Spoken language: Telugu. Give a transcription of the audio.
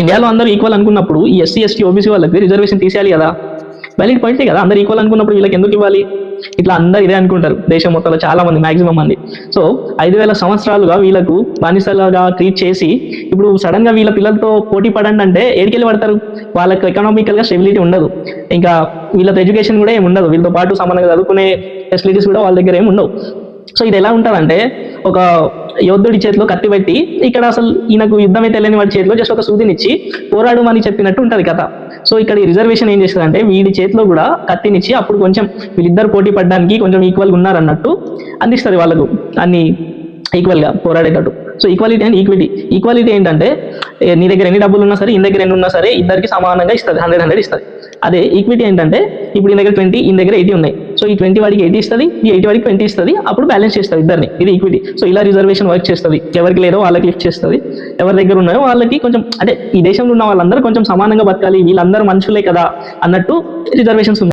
ఇండియాలో అందరూ ఈక్వల్ అనుకున్నప్పుడు ఈ ఎస్సీ ఎస్టీ ఓబీసీ వాళ్ళకి రిజర్వేషన్ తీసేయాలి కదా. వ్యాలిడ్ పాయింటే కదా, అందరు ఈక్వల్ అనుకున్నప్పుడు వీళ్ళకి ఎందుకు ఇవ్వాలి? ఇట్లా అందరు ఇదే అనుకుంటారు దేశం మొత్తంలో చాలా మంది, మాక్సిమం మంది. సో 5,000 సంవత్సరాలుగా వీళ్ళకు బానిసలుగా ట్రీట్ చేసి ఇప్పుడు సడన్ గా వీళ్ళ పిల్లలతో పోటీ పడండి అంటే ఏడికెళ్ళి పడతారు? వాళ్ళకు ఎకనామికల్ గా స్టెబిలిటీ ఉండదు, ఇంకా వీళ్ళతో ఎడ్యుకేషన్ కూడా ఏమి ఉండదు, వీళ్ళతో పాటు సమానంగా చదువుకునే ఫెసిలిటీస్ కూడా వాళ్ళ దగ్గర ఏమి ఉండవు. సో ఇది ఎలా ఉంటుందంటే, ఒక యోధుడి చేతిలో కత్తి పెట్టి ఇక్కడ అసలు ఈయనకు యుద్ధమే తెలియని వాడి చేతిలో జస్ట్ ఒక సూదినిచ్చి పోరాడు అని చెప్పినట్టు ఉంటుంది కథ. సో ఇక్కడ ఈ రిజర్వేషన్ ఏం చేస్తుందంటే వీడి చేతిలో కూడా కత్తినిచ్చి అప్పుడు కొంచెం వీళ్ళిద్దరు పోటీ పడడానికి కొంచెం ఈక్వల్గా ఉన్నారన్నట్టు అందిస్తుంది వాళ్ళకు, అన్ని ఈక్వల్గా పోరాడేటట్టు. సో ఈక్వాలిటీ అండ్ ఈక్వాలిటీ ఏంటంటే నీ దగ్గర ఎన్ని డబ్బులు ఉన్నా సరే, ఈ దగ్గర ఎన్ని ఉన్నా సరే ఇద్దరికి సమానంగా ఇస్తుంది, 100 ఇస్తుంది. అదే ఈక్విటీ ఏంటంటే ఇప్పుడు ఈ దగ్గర 20, ఈ దగ్గర 80 ఉన్నాయి. సో ఈ 20 వాడికి 80 ఇస్తుంది, ఈ 80 వాడికి 20 ఇస్తుంది, అప్పుడు బ్యాలెన్స్ చేస్తుంది ఇద్దరిని. ఇది ఈక్విటీ. సో ఇలా రిజర్వేషన్ వర్క్ చేస్తుంది. ఎవరికి లేదో వాళ్ళకి లిఫ్ట్ చేస్తుంది, ఎవరి దగ్గర ఉన్నాయో వాళ్ళకి కొంచెం, అంటే ఈ దేశంలో ఉన్న వాళ్ళందరూ కొంచెం సమానంగా బతకాలి, వీళ్ళందరూ మనుషులే కదా అన్నట్టు రిజర్వేషన్స్ ఉన్నాయి.